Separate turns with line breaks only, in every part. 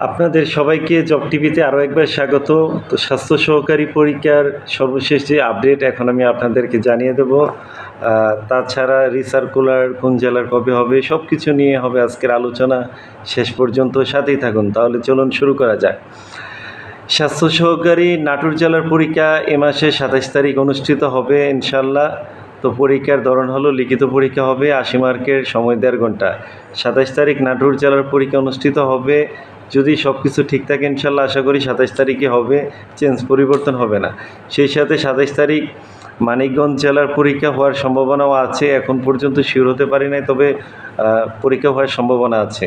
আপনাদের সবাইকে জব টিভিতে আরও একবার স্বাগত। তো স্বাস্থ্য সহকারী পরীক্ষার সর্বশেষ যে আপডেট এখন আমি আপনাদেরকে জানিয়ে দেব। তাছাড়া রিসার্কুলার কোন জেলার কবে হবে সব কিছু নিয়ে হবে আজকের আলোচনা। শেষ পর্যন্ত সাথেই থাকুন। তাহলে চলুন শুরু করা যাক। স্বাস্থ্য সহকারী নাটোর জেলার পরীক্ষা এ মাসের 27 তারিখ অনুষ্ঠিত হবে ইনশাল্লাহ। তো পরীক্ষার ধরন হলো লিখিত পরীক্ষা হবে, 80 মার্কের, সময় 1.5 ঘন্টা। 27 তারিখ নাটোর জেলার পরীক্ষা অনুষ্ঠিত হবে। যদি সব কিছু ঠিক থাকে ইনশাল্লাহ আশা করি 27 তারিখে হবে, পরিবর্তন হবে না। সেই সাথে 27 তারিখ মানিকগঞ্জ জেলার পরীক্ষা হওয়ার সম্ভাবনাও আছে। এখন পর্যন্ত শিওর হতে পারি নাই, তবে পরীক্ষা হওয়ার সম্ভাবনা আছে।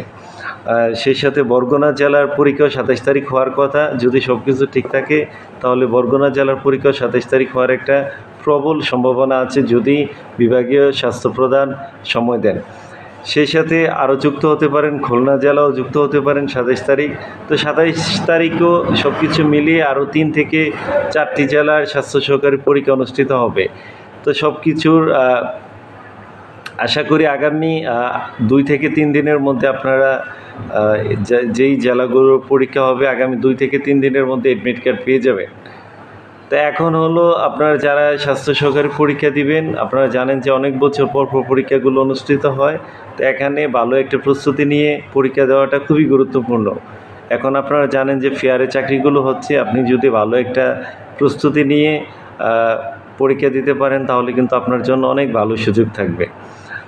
সেই সাথে বরগুনা জেলার পরীক্ষাও 27 তারিখ হওয়ার কথা। যদি সব কিছু ঠিক থাকে তাহলে বরগুনা জেলার পরীক্ষাও 27 তারিখ হওয়ার একটা প্রবল সম্ভাবনা আছে, যদি বিভাগীয় স্বাস্থ্য প্রধান সময় দেন। সেই সাথে আরও যুক্ত হতে পারেন, খুলনা জেলাও যুক্ত হতে পারেন 27 তারিখ। তো 27 তারিখও সব কিছু মিলিয়ে আরও 3 থেকে 4টি জেলার স্বাস্থ্য সহকারী পরীক্ষা অনুষ্ঠিত হবে। তো সব কিছুর আশা করি আগামী 2 থেকে 3 দিনের মধ্যে আপনারা যেই জেলাগুলোর পরীক্ষা হবে আগামী 2 থেকে 3 দিনের মধ্যে অ্যাডমিট কার্ড পেয়ে যাবেন। তো এখন হলো আপনারা যারা স্বাস্থ্য সহকারী পরীক্ষা দিবেন, আপনারা জানেন যে অনেক বছর পর পরীক্ষাগুলো অনুষ্ঠিত হয়। তো এখানে ভালো একটা প্রস্তুতি নিয়ে পরীক্ষা দেওয়াটা খুবই গুরুত্বপূর্ণ। এখন আপনারা জানেন যে ফেয়ারে চাকরিগুলো হচ্ছে, আপনি যদি ভালো একটা প্রস্তুতি নিয়ে পরীক্ষা দিতে পারেন তাহলে কিন্তু আপনার জন্য অনেক ভালো সুযোগ থাকবে।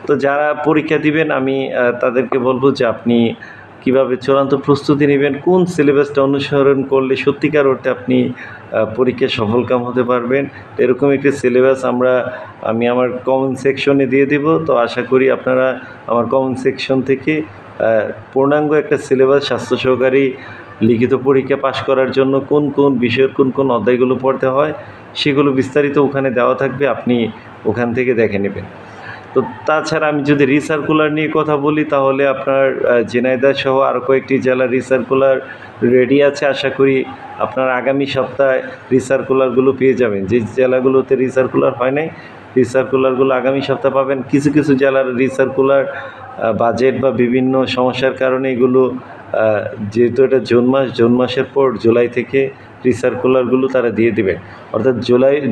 তো যারা পরীক্ষা দিবেন আমি তাদেরকে বলবো যে আপনি কিভাবে চূড়ান্ত প্রস্তুতি নেবেন, কোন সিলেবাসটা অনুসরণ করলে সত্যিকার অর্থে আপনি পরীক্ষায় সফলকাম হতে পারবেন, এরকম একটি সিলেবাস আমি আমার কমেন্ট সেকশনে দিয়ে দেব। তো আশা করি আপনারা আমার কমেন্ট সেকশন থেকে পূর্ণাঙ্গ একটা সিলেবাস স্বাস্থ্য সহকারী লিখিত পরীক্ষা পাশ করার জন্য কোন কোন বিষয়ের কোন কোন অধ্যায়গুলো পড়তে হয় সেগুলো বিস্তারিত ওখানে দেওয়া থাকবে, আপনি ওখান থেকে দেখে নেবেন। তো তাছাড়া আমি যদি রিসার্কুলার নিয়ে কথা বলি তাহলে আপনার ঝিনাইদহ সহ আরও কয়েকটি জেলার রিসার্কুলার রেডি আছে। আশা করি আপনারা আগামী সপ্তাহে রিসার্কুলারগুলো পেয়ে যাবেন। যে জেলাগুলোতে রিসার্কুলার হয় নাই রিসার্কুলারগুলো আগামী সপ্তাহে পাবেন। কিছু কিছু জেলার রিসার্কুলার বাজেট বা বিভিন্ন সমস্যার কারণে এগুলো, যেহেতু এটা জুন মাসের পর জুলাই থেকে রিসার্কুলারগুলো তারা দিয়ে দেবে। অর্থাৎ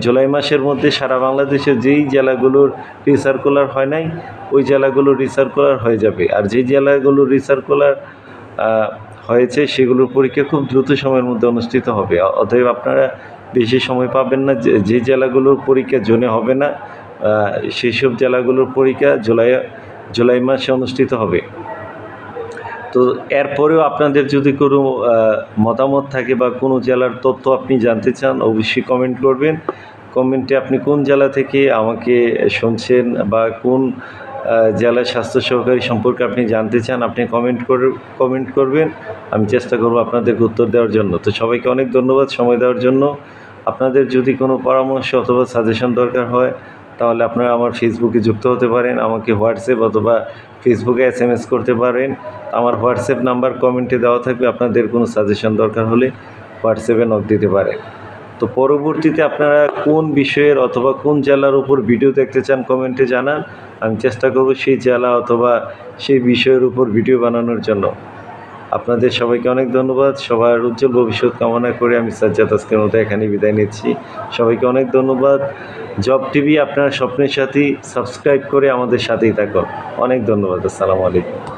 জুলাই মাসের মধ্যে সারা বাংলাদেশের যেই জেলাগুলোর রিসার্কুলার হয় নাই ওই জেলাগুলো রিসার্কুলার হয়ে যাবে। আর যেই জেলাগুলো রিসার্কুলার হয়েছে সেগুলোর পরীক্ষা খুব দ্রুত সময়ের মধ্যে অনুষ্ঠিত হবে। অতএব আপনারা বেশি সময় পাবেন না। যে জেলাগুলোর পরীক্ষা জুনে হবে না সেই সব জেলাগুলোর পরীক্ষা জুলাই মাসে অনুষ্ঠিত হবে। তো এরপরেও আপনাদের যদি কোনো মতামত থাকে বা কোনো জেলার তথ্য আপনি জানতে চান অবশ্যই কমেন্ট করবেন। কমেন্টে আপনি কোন জেলা থেকে আমাকে শুনছেন বা কোন জেলার স্বাস্থ্য সহকারী সম্পর্কে আপনি জানতে চান আপনি কমেন্ট করবেন। আমি চেষ্টা করব আপনাদেরকে উত্তর দেওয়ার জন্য। তো সবাইকে অনেক ধন্যবাদ সময় দেওয়ার জন্য। আপনাদের যদি কোনো পরামর্শ অথবা সাজেশন দরকার হয় তাহলে আপনারা আমার ফেসবুকে যুক্ত হতে পারেন, আমাকে হোয়াটসঅ্যাপ অথবা ফেসবুকে SMS করতে পারেন। আমার হোয়াটসঅ্যাপ নাম্বার কমেন্টে দেওয়া থাকবে, আপনাদের কোনো সাজেশন দরকার হলে হোয়াটসঅ্যাপে নক দিতে পারেন। তো পরবর্তীতে আপনারা কোন বিষয়ের অথবা কোন জেলার উপর ভিডিও দেখতে চান কমেন্টে জানান। আমি চেষ্টা করব সেই জেলা অথবা সেই বিষয়ের উপর ভিডিও বানানোর জন্য। আপনাদের সবাইকে অনেক ধন্যবাদ। সবার উজ্জ্বল ভবিষ্যৎ কামনা করে আমি সাজ্জাদ আজকের মতো এখানে বিদায় নিচ্ছি। সবাইকে অনেক ধন্যবাদ। জব টিভি আপনার স্বপ্নের সাথী, সাবস্ক্রাইব করে আমাদের সাথেই থাকুন। অনেক ধন্যবাদ। আসসালামু আলাইকুম।